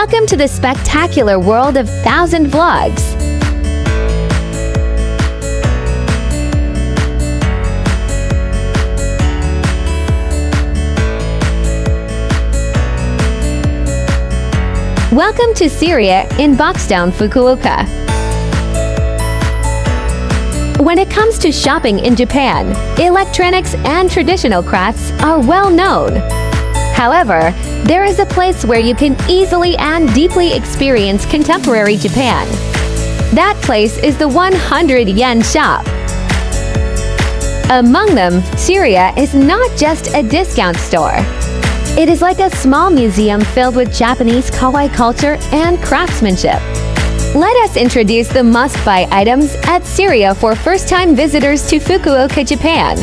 Welcome to the spectacular world of 1,000 vlogs. Welcome to Seria in Boxtown, Fukuoka. When it comes to shopping in Japan, electronics and traditional crafts are well known. However, there is a place where you can easily and deeply experience contemporary Japan. That place is the 100 yen shop. Among them, Seria is not just a discount store. It is like a small museum filled with Japanese kawaii culture and craftsmanship. Let us introduce the must-buy items at Seria for first-time visitors to Fukuoka, Japan.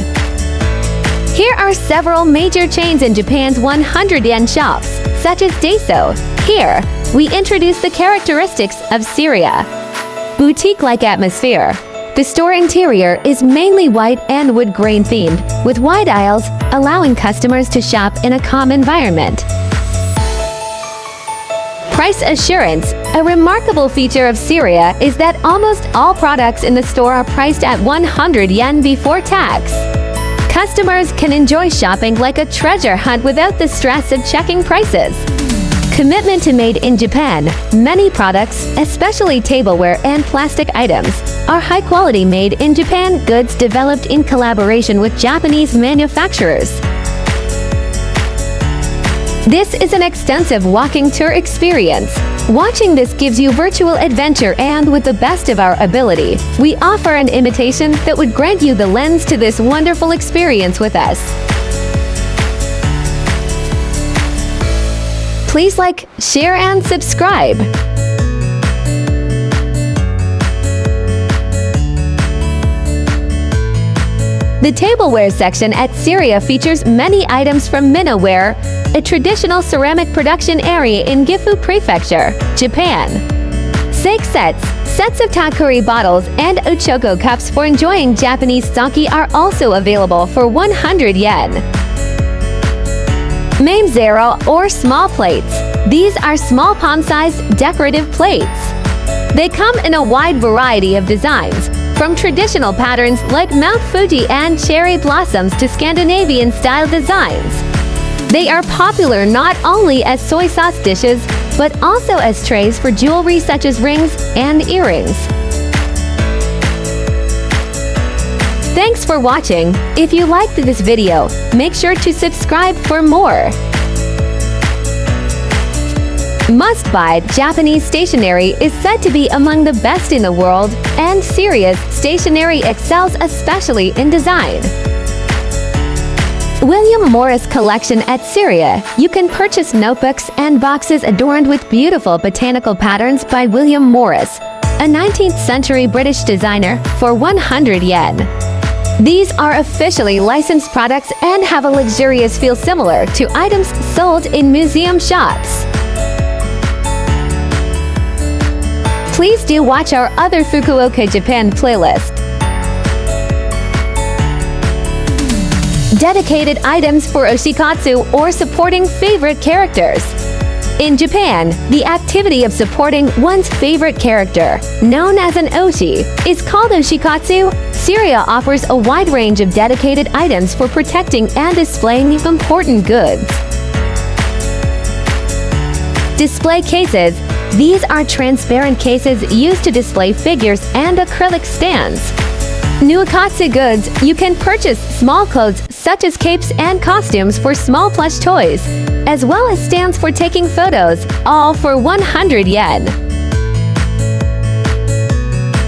Here are several major chains in Japan's 100 yen shops, such as Daiso. Here, we introduce the characteristics of Seria. Boutique-like atmosphere. The store interior is mainly white and wood grain themed, with wide aisles, allowing customers to shop in a calm environment. Price assurance. A remarkable feature of Seria is that almost all products in the store are priced at 100 yen before tax. Customers can enjoy shopping like a treasure hunt without the stress of checking prices. Commitment to made in Japan. Many products, especially tableware and plastic items, are high-quality made in Japan goods developed in collaboration with Japanese manufacturers. This is an extensive walking tour experience. Watching this gives you virtual adventure, and with the best of our ability, we offer an imitation that would grant you the lens to this wonderful experience with us. Please like, share, and subscribe. The tableware section at Seria features many items from Minoware, a traditional ceramic production area in Gifu Prefecture, Japan. Sake sets of takuri bottles and ochoko cups for enjoying Japanese sake are also available for 100 yen. Mamezero or small plates. These are small palm-sized decorative plates. They come in a wide variety of designs, from traditional patterns like Mount Fuji and cherry blossoms to Scandinavian-style designs. They are popular not only as soy sauce dishes, but also as trays for jewelry such as rings and earrings. Thanks for watching. If you liked this video, make sure to subscribe for more. Must-buy Japanese stationery is said to be among the best in the world, and Seria's stationery excels especially in design. William Morris collection at Seria. You can purchase notebooks and boxes adorned with beautiful botanical patterns by William Morris, a 19th century British designer, for 100 yen. These are officially licensed products and have a luxurious feel similar to items sold in museum shops. Please do watch our other Fukuoka, Japan playlist. Dedicated items for oshikatsu or supporting favorite characters. In Japan, the activity of supporting one's favorite character, known as an oshi, is called oshikatsu. Seria offers a wide range of dedicated items for protecting and displaying important goods. Display cases. These are transparent cases used to display figures and acrylic stands. Nuakatsu goods. You can purchase small clothes such as capes and costumes for small plush toys, as well as stands for taking photos, all for 100 yen.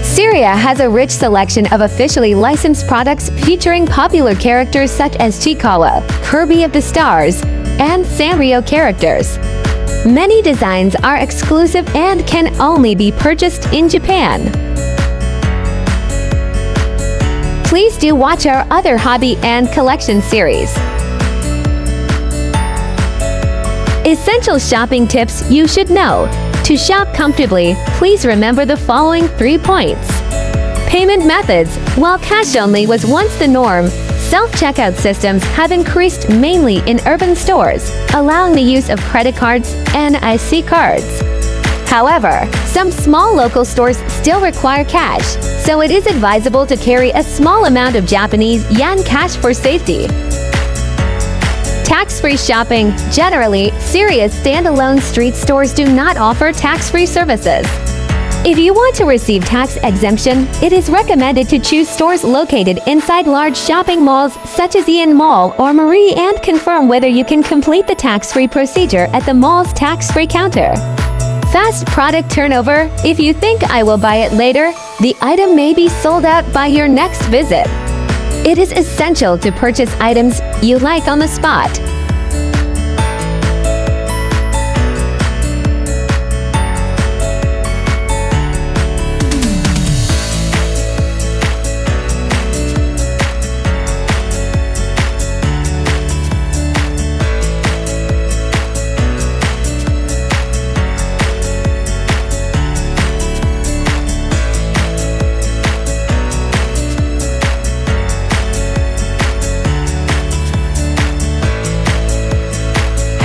Seria has a rich selection of officially licensed products featuring popular characters such as Chikawa, Kirby of the Stars, and Sanrio characters. Many designs are exclusive and can only be purchased in Japan. Please do watch our other hobby and collection series. Essential shopping tips you should know. To shop comfortably, please remember the following 3 points. Payment methods. While cash only was once the norm, Self-checkout systems have increased mainly in urban stores, allowing the use of credit cards and IC cards. However, some small local stores still require cash, so it is advisable to carry a small amount of Japanese yen cash for safety. Tax-free shopping. Generally, Seria's standalone street stores do not offer tax-free services. If you want to receive tax exemption, it is recommended to choose stores located inside large shopping malls such as Ian Mall or Marie and confirm whether you can complete the tax-free procedure at the mall's tax-free counter. Fast product turnover. If you think I will buy it later, the item may be sold out by your next visit. It is essential to purchase items you like on the spot.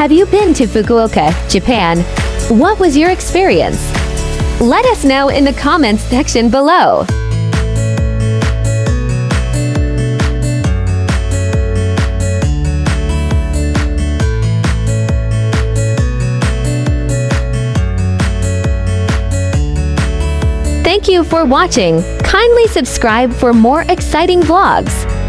Have you been to Fukuoka, Japan? What was your experience? Let us know in the comments section below. Thank you for watching. Kindly subscribe for more exciting vlogs.